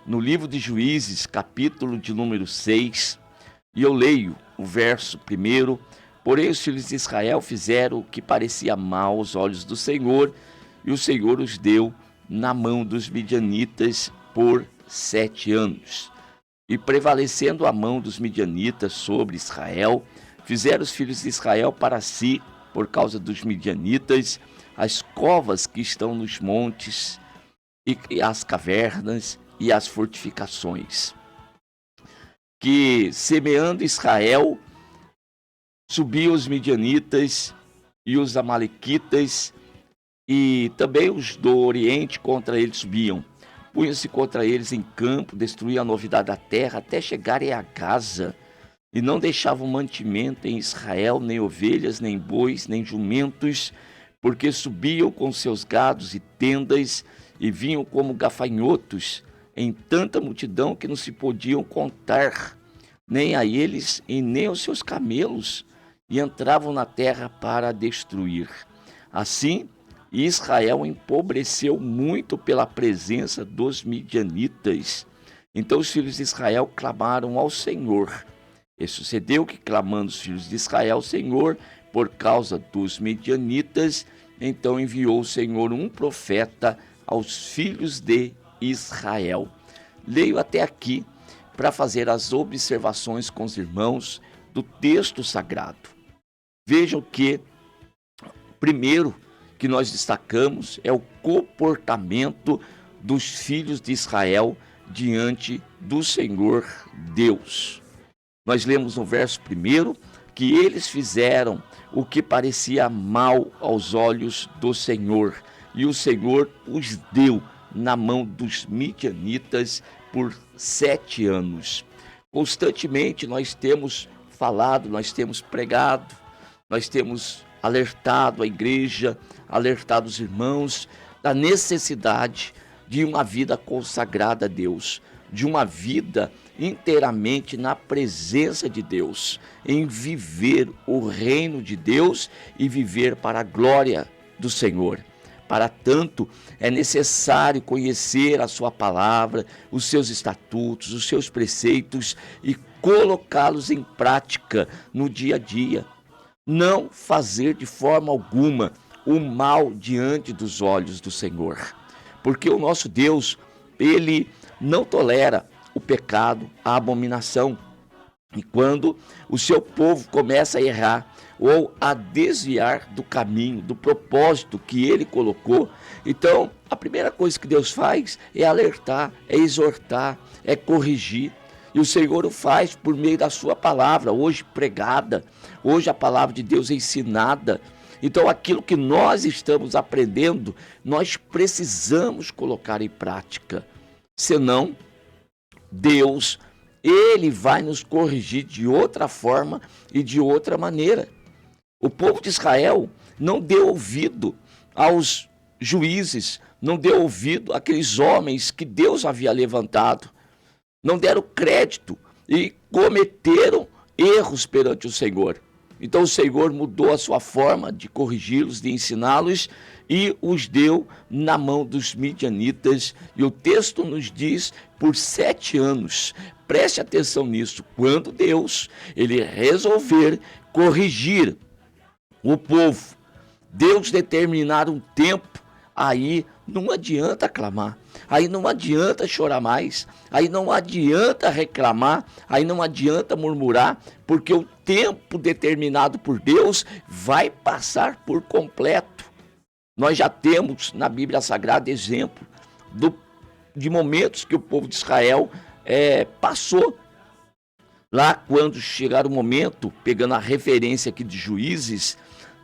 no livro de Juízes, capítulo de número 6, e eu leio o verso 1. Porém, os filhos de Israel fizeram o que parecia mal aos olhos do Senhor, e o Senhor os deu na mão dos midianitas por 7 anos. E prevalecendo a mão dos midianitas sobre Israel, fizeram os filhos de Israel para si, por causa dos midianitas, as covas que estão nos montes, e as cavernas e as fortificações. Que, semeando Israel, subiam os midianitas e os amalequitas, e também os do Oriente contra eles subiam. Punham-se contra eles em campo, destruíam a novidade da terra, até chegarem a Gaza, e não deixavam mantimento em Israel, nem ovelhas, nem bois, nem jumentos, porque subiam com seus gados e tendas, e vinham como gafanhotos, em tanta multidão que não se podiam contar, nem a eles e nem aos seus camelos, e entravam na terra para destruir. Assim, Israel empobreceu muito pela presença dos midianitas. Então os filhos de Israel clamaram ao Senhor. E sucedeu que, clamando os filhos de Israel ao Senhor por causa dos midianitas, então enviou o Senhor um profeta aos filhos de Israel. Leio até aqui para fazer as observações com os irmãos do texto sagrado. Vejam que, primeiro, que nós destacamos é o comportamento dos filhos de Israel diante do Senhor Deus. Nós lemos no verso 1 que eles fizeram o que parecia mal aos olhos do Senhor, e o Senhor os deu na mão dos midianitas por 7 anos. Constantemente nós temos falado, nós temos pregado, nós temos alertado a igreja, alertado os irmãos da necessidade de uma vida consagrada a Deus, de uma vida inteiramente na presença de Deus, em viver o reino de Deus e viver para a glória do Senhor. Para tanto, é necessário conhecer a sua palavra, os seus estatutos, os seus preceitos e colocá-los em prática no dia a dia. Não fazer de forma alguma o mal diante dos olhos do Senhor. Porque o nosso Deus, Ele não tolera o pecado, a abominação. E quando o seu povo começa a errar ou a desviar do caminho, do propósito que Ele colocou, então a primeira coisa que Deus faz é alertar, é exortar, é corrigir. E o Senhor o faz por meio da sua palavra, hoje pregada, hoje a palavra de Deus ensinada. Então aquilo que nós estamos aprendendo, nós precisamos colocar em prática. Senão, Deus, Ele vai nos corrigir de outra forma e de outra maneira. O povo de Israel não deu ouvido aos juízes, não deu ouvido àqueles homens que Deus havia levantado. Não deram crédito e cometeram erros perante o Senhor. Então o Senhor mudou a sua forma de corrigi-los, de ensiná-los, e os deu na mão dos midianitas. E o texto nos diz, por 7 anos. Preste atenção nisso. Quando Deus, Ele resolver corrigir o povo, Deus determinar um tempo, aí não adianta clamar, aí não adianta chorar mais, aí não adianta reclamar, aí não adianta murmurar, porque o tempo determinado por Deus vai passar por completo. Nós já temos na Bíblia Sagrada exemplo de momentos que o povo de Israel passou. Lá quando chegar o momento, pegando a referência aqui de Juízes,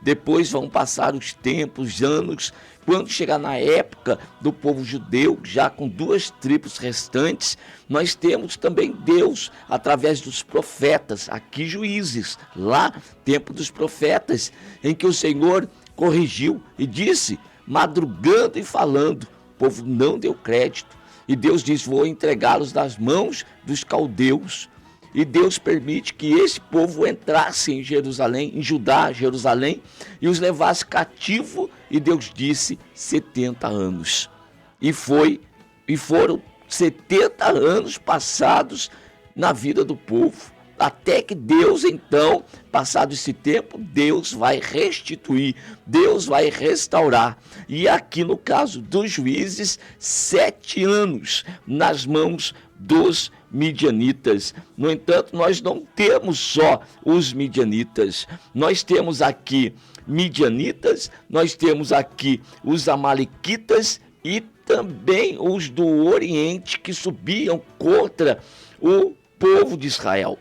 depois vão passar os tempos, anos, quando chegar na época do povo judeu, já com 2 tribos restantes, nós temos também Deus, através dos profetas, aqui Juízes, lá, tempo dos profetas, em que o Senhor corrigiu e disse, madrugando e falando, o povo não deu crédito, e Deus disse, vou entregá-los nas mãos dos caldeus. E Deus permite que esse povo entrasse em Jerusalém, em Judá, Jerusalém, e os levasse cativo, e Deus disse 70 anos. E foram 70 anos passados na vida do povo. Até que Deus, então, passado esse tempo, Deus vai restituir, Deus vai restaurar. E aqui no caso dos Juízes, 7 anos nas mãos dos midianitas. No entanto, nós não temos só os midianitas, nós temos aqui midianitas, nós temos aqui os amalequitas e também os do Oriente que subiam contra o povo de Israel.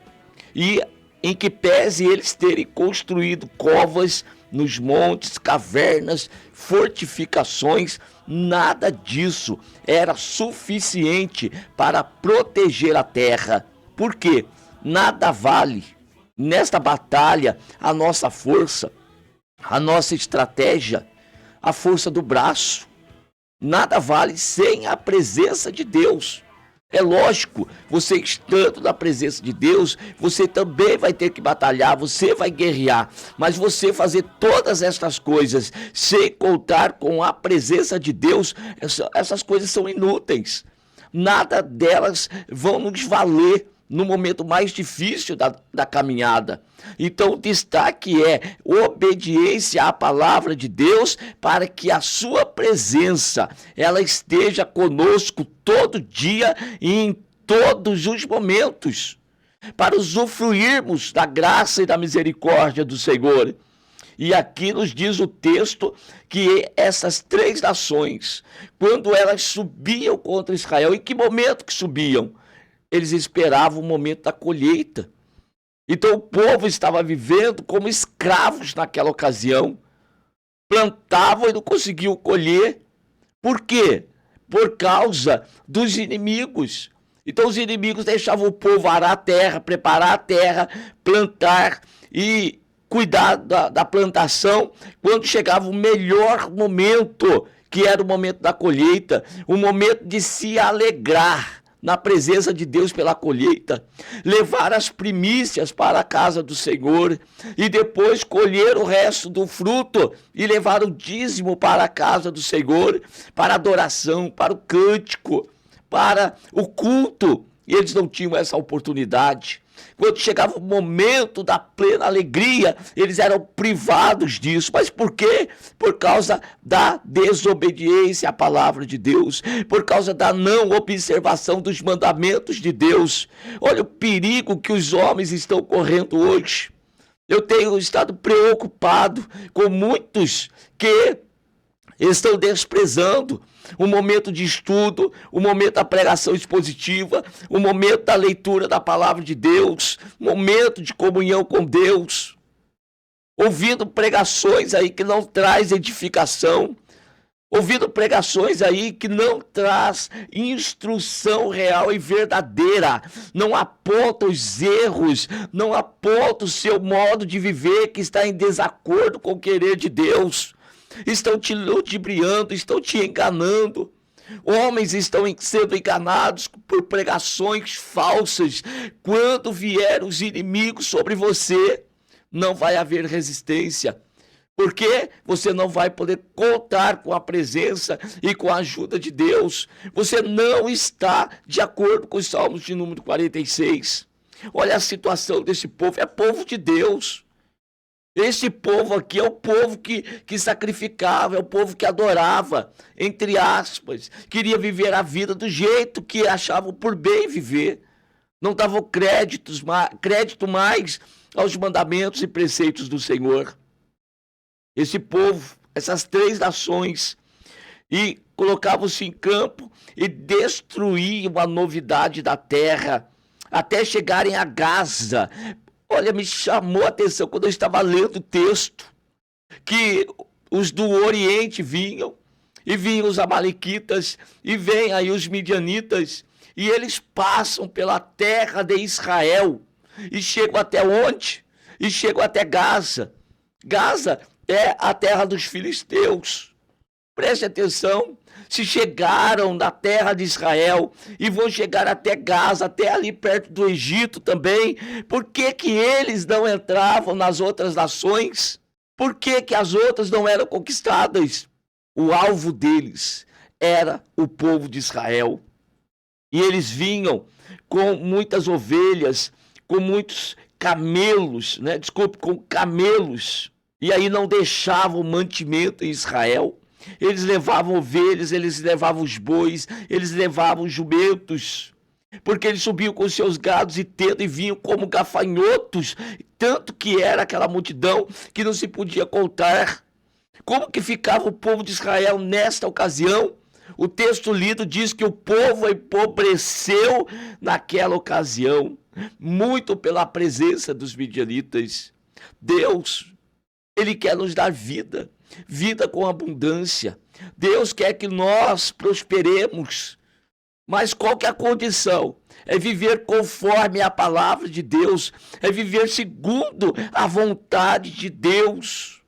E em que pese eles terem construído covas nos montes, cavernas, fortificações, nada disso era suficiente para proteger a terra. Por quê? Nada vale nesta batalha a nossa força, a nossa estratégia, a força do braço. Nada vale sem a presença de Deus. É lógico, você estando na presença de Deus, você também vai ter que batalhar, você vai guerrear. Mas você fazer todas estas coisas sem contar com a presença de Deus, essas coisas são inúteis. Nada delas vão nos valer no momento mais difícil da caminhada. Então o destaque é obediência à palavra de Deus, para que a sua presença ela esteja conosco todo dia e em todos os momentos, para usufruirmos da graça e da misericórdia do Senhor. E aqui nos diz o texto que essas 3 nações, quando elas subiam contra Israel, em que momento que subiam? Eles esperavam o momento da colheita. Então o povo estava vivendo como escravos naquela ocasião. Plantavam e não conseguiam colher. Por quê? Por causa dos inimigos. Então os inimigos deixavam o povo arar a terra, preparar a terra, plantar e cuidar da plantação. Quando chegava o melhor momento, que era o momento da colheita, o momento de se alegrar na presença de Deus pela colheita, levar as primícias para a casa do Senhor e depois colher o resto do fruto e levar o dízimo para a casa do Senhor, para a adoração, para o cântico, para o culto. E eles não tinham essa oportunidade. Quando chegava o momento da plena alegria, eles eram privados disso. Mas por quê? Por causa da desobediência à palavra de Deus, por causa da não observação dos mandamentos de Deus. Olha o perigo que os homens estão correndo hoje. Eu tenho estado preocupado com muitos que estão desprezando o momento de estudo, o momento da pregação expositiva, o momento da leitura da palavra de Deus, o momento de comunhão com Deus, ouvindo pregações aí que não traz edificação, ouvindo pregações aí que não traz instrução real e verdadeira, não aponta os erros, não aponta o seu modo de viver que está em desacordo com o querer de Deus. Estão te ludibriando, estão te enganando. Homens estão sendo enganados por pregações falsas. Quando vier os inimigos sobre você, não vai haver resistência, porque você não vai poder contar com a presença e com a ajuda de Deus. Você não está de acordo com os Salmos de número 46. Olha a situação desse povo, é povo de Deus. Esse povo aqui é o povo que sacrificava, é o povo que adorava, entre aspas, queria viver a vida do jeito que achavam por bem viver. Não davam crédito mais aos mandamentos e preceitos do Senhor. Esse povo, essas 3 nações, e colocavam-se em campo e destruíam a novidade da terra, até chegarem a Gaza. Olha, me chamou a atenção quando eu estava lendo o texto, que os do Oriente vinham, e vinham os amalequitas, e vêm aí os midianitas, e eles passam pela terra de Israel, e chegam até onde? E chegam até Gaza. Gaza é a terra dos filisteus. Preste atenção, se chegaram na terra de Israel e vão chegar até Gaza, até ali perto do Egito também, por que que eles não entravam nas outras nações? Por que que as outras não eram conquistadas? O alvo deles era o povo de Israel. E eles vinham com muitas ovelhas, com muitos camelos, né? Desculpe, com camelos. E aí não deixavam mantimento em Israel. Eles levavam ovelhas, eles levavam os bois, eles levavam os jumentos, porque eles subiam com os seus gados e tendas e vinham como gafanhotos, tanto que era aquela multidão que não se podia contar. Como que ficava o povo de Israel nesta ocasião? O texto lido diz que o povo empobreceu naquela ocasião, muito pela presença dos midianitas. Deus, Ele quer nos dar vida, vida com abundância. Deus quer que nós prosperemos. Mas qual que é a condição? É viver conforme a palavra de Deus, é viver segundo a vontade de Deus.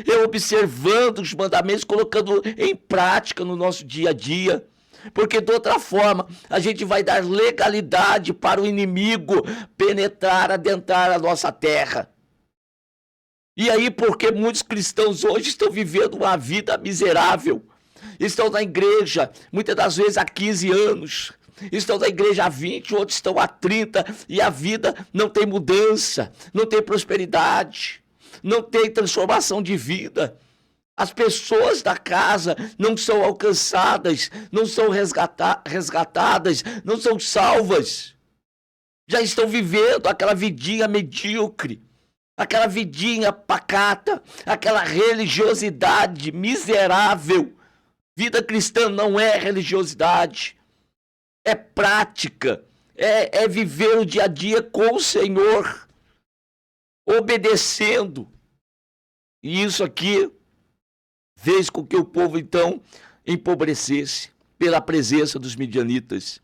É observando os mandamentos, colocando em prática no nosso dia a dia. Porque de outra forma, a gente vai dar legalidade para o inimigo penetrar, adentrar a nossa terra. E aí, porque muitos cristãos hoje estão vivendo uma vida miserável, estão na igreja, muitas das vezes há 15 anos, estão na igreja há 20, outros estão há 30, e a vida não tem mudança, não tem prosperidade, não tem transformação de vida. As pessoas da casa não são alcançadas, não são resgatadas, não são salvas. Já estão vivendo aquela vidinha medíocre, aquela vidinha pacata, aquela religiosidade miserável. Vida cristã não é religiosidade, é prática, é viver o dia a dia com o Senhor, obedecendo. E isso aqui fez com que o povo então empobrecesse pela presença dos midianitas.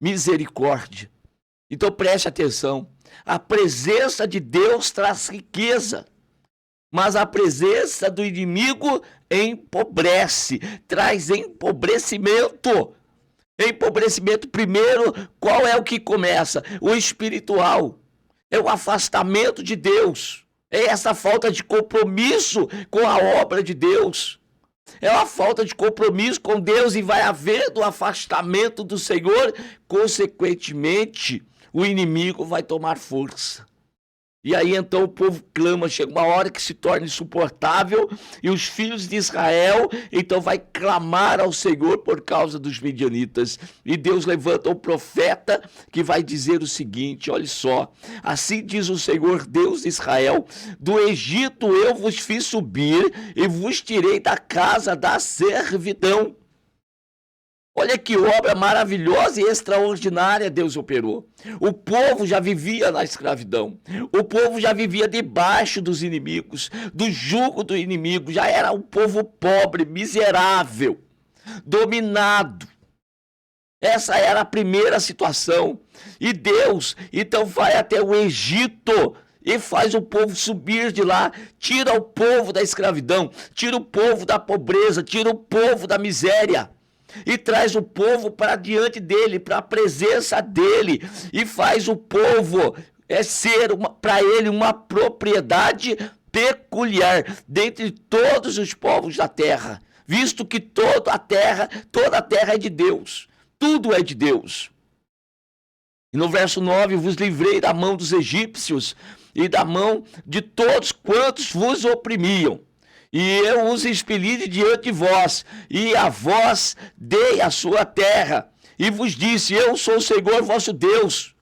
Misericórdia. Então preste atenção, a presença de Deus traz riqueza, mas a presença do inimigo empobrece, traz empobrecimento. Empobrecimento primeiro, qual é o que começa? O espiritual, é o afastamento de Deus, é essa falta de compromisso com a obra de Deus, é uma falta de compromisso com Deus e vai havendo o afastamento do Senhor, consequentemente o inimigo vai tomar força. E aí então o povo clama, chega uma hora que se torna insuportável e os filhos de Israel então vai clamar ao Senhor por causa dos midianitas. E Deus levanta um profeta que vai dizer o seguinte, olha só, assim diz o Senhor Deus de Israel, do Egito eu vos fiz subir e vos tirei da casa da servidão. Olha que obra maravilhosa e extraordinária Deus operou. O povo já vivia na escravidão. O povo já vivia debaixo dos inimigos, do jugo do inimigo. Já era um povo pobre, miserável, dominado. Essa era a primeira situação. E Deus, então, vai até o Egito e faz o povo subir de lá, tira o povo da escravidão, tira o povo da pobreza, tira o povo da miséria. E traz o povo para diante dele, para a presença dele, e faz o povo ser para ele uma propriedade peculiar dentre todos os povos da terra, visto que toda a terra é de Deus, tudo é de Deus. E no verso 9, vos livrei da mão dos egípcios e da mão de todos quantos vos oprimiam. E eu os expeli de diante de vós, e a vós dei a sua terra, e vos disse, eu sou o Senhor vosso Deus.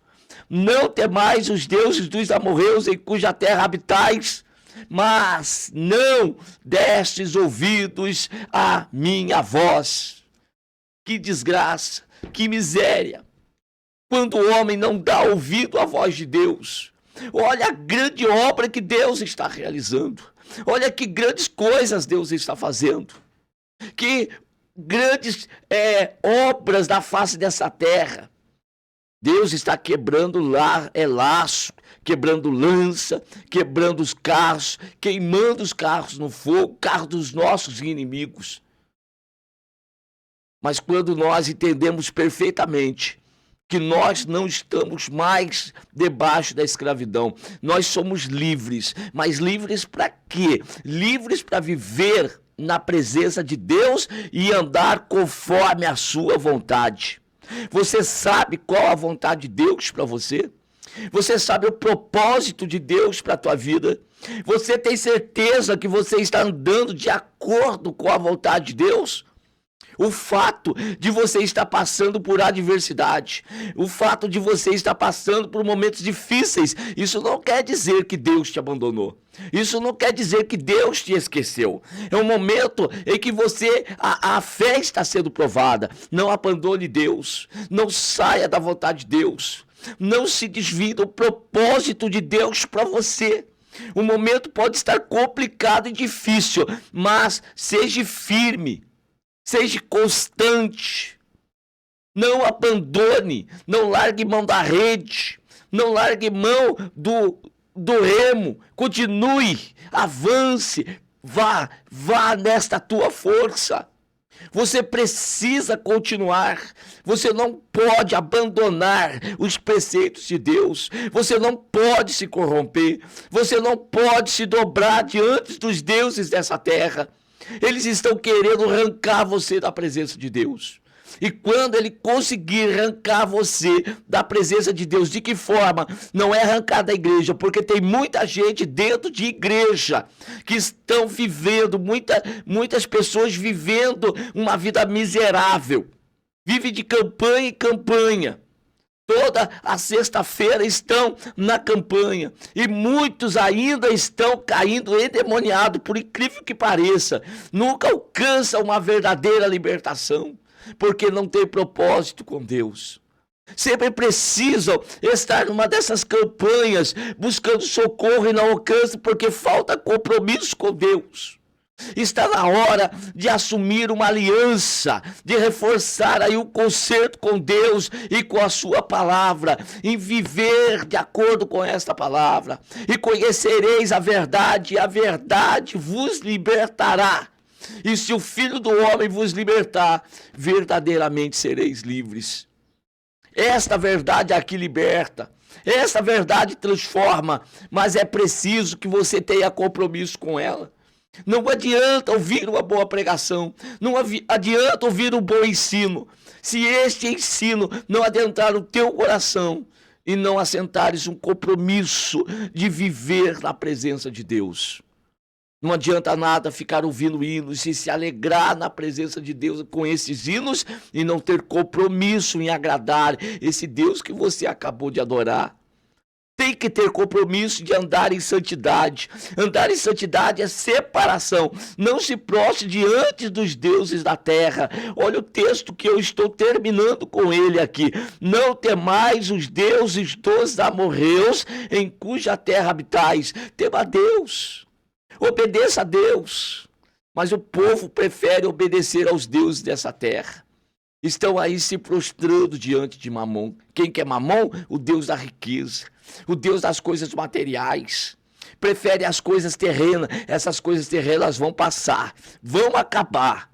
Não temais os deuses dos amorreus em cuja terra habitais, mas não destes ouvidos à minha voz. Que desgraça, que miséria, quando o homem não dá ouvido à voz de Deus. Olha a grande obra que Deus está realizando. Olha que grandes coisas Deus está fazendo. Que grandes obras da face dessa terra. Deus está quebrando laço, quebrando lança, quebrando os carros, queimando os carros no fogo, carros dos nossos inimigos. Mas quando nós entendemos perfeitamente que nós não estamos mais debaixo da escravidão, nós somos livres, mas livres para quê? Livres para viver na presença de Deus e andar conforme a sua vontade. Você sabe qual a vontade de Deus para você? Você sabe o propósito de Deus para a tua vida? Você tem certeza que você está andando de acordo com a vontade de Deus? O fato de você estar passando por adversidade, o fato de você estar passando por momentos difíceis, isso não quer dizer que Deus te abandonou. Isso não quer dizer que Deus te esqueceu. É um momento em que a fé está sendo provada. Não abandone Deus. Não saia da vontade de Deus. Não se desvie do propósito de Deus para você. O momento pode estar complicado e difícil, mas seja firme. Seja constante, não abandone, não largue mão da rede, não largue mão do remo, continue, avance, vá nesta tua força. Você precisa continuar, você não pode abandonar os preceitos de Deus, você não pode se corromper, você não pode se dobrar diante dos deuses dessa terra. Eles estão querendo arrancar você da presença de Deus. E quando ele conseguir arrancar você da presença de Deus, de que forma? Não é arrancar da igreja, porque tem muita gente dentro de igreja que estão vivendo, muitas pessoas vivendo uma vida miserável. Vive de campanha em campanha. Toda a sexta-feira estão na campanha e muitos ainda estão caindo endemoniados, por incrível que pareça. Nunca alcançam uma verdadeira libertação, porque não tem propósito com Deus. Sempre precisam estar numa dessas campanhas, buscando socorro e não alcançam, porque falta compromisso com Deus. Está na hora de assumir uma aliança, de reforçar aí um concerto com Deus e com a sua palavra, em viver de acordo com esta palavra. E conhecereis a verdade, e a verdade vos libertará. E se o Filho do Homem vos libertar, verdadeiramente sereis livres. Esta verdade aqui liberta. Esta verdade transforma, mas é preciso que você tenha compromisso com ela. Não adianta ouvir uma boa pregação, não adianta ouvir um bom ensino, se este ensino não adentrar no teu coração e não assentares um compromisso de viver na presença de Deus. Não adianta nada ficar ouvindo hinos e se alegrar na presença de Deus com esses hinos e não ter compromisso em agradar esse Deus que você acabou de adorar. Tem que ter compromisso de andar em santidade. Andar em santidade é separação. Não se prostre diante dos deuses da terra. Olha o texto que eu estou terminando com ele aqui. Não temais os deuses dos amorreus em cuja terra habitais. Tema a Deus. Obedeça a Deus. Mas o povo prefere obedecer aos deuses dessa terra. Estão aí se prostrando diante de Mamon. Quem que é Mamon? O Deus da riqueza, o Deus das coisas materiais. Prefere as coisas terrenas. Essas coisas terrenas vão passar, vão acabar.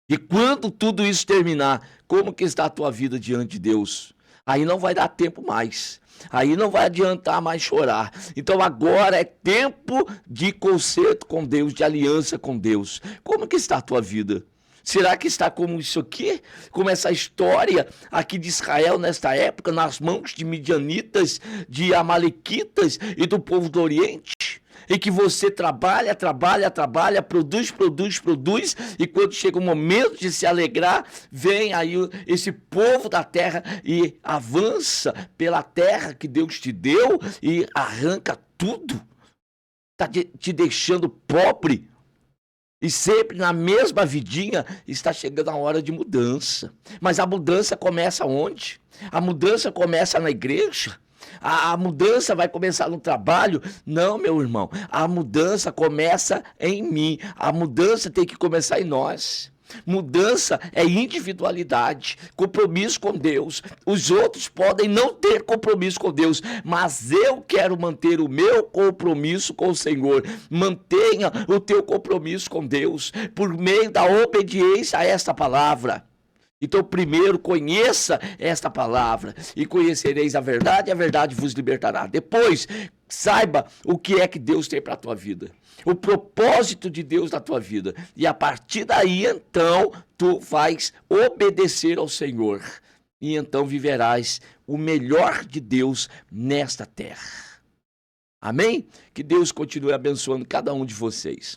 E quando tudo isso terminar, como que está a tua vida diante de Deus? Aí não vai dar tempo mais. Aí não vai adiantar mais chorar. Então agora é tempo de concerto com Deus, de aliança com Deus. Como que está a tua vida? Será que está como isso aqui? Como essa história aqui de Israel nesta época, nas mãos de midianitas, de amalequitas e do povo do Oriente? Em que você trabalha, produz, e quando chega o momento de se alegrar, vem aí esse povo da terra e avança pela terra que Deus te deu e arranca tudo. Está te deixando pobre. E sempre na mesma vidinha está chegando a hora de mudança. Mas a mudança começa onde? A mudança começa na igreja? A mudança vai começar no trabalho? Não, meu irmão. A mudança começa em mim. A mudança tem que começar em nós. Mudança é individualidade, compromisso com Deus. Os outros podem não ter compromisso com Deus, mas eu quero manter o meu compromisso com o Senhor. Mantenha o teu compromisso com Deus por meio da obediência a esta palavra. Então, primeiro, conheça esta palavra e conhecereis a verdade vos libertará. Depois, saiba o que é que Deus tem para a tua vida, o propósito de Deus na tua vida. E a partir daí, então, tu vais obedecer ao Senhor. E então viverás o melhor de Deus nesta terra. Amém? Que Deus continue abençoando cada um de vocês.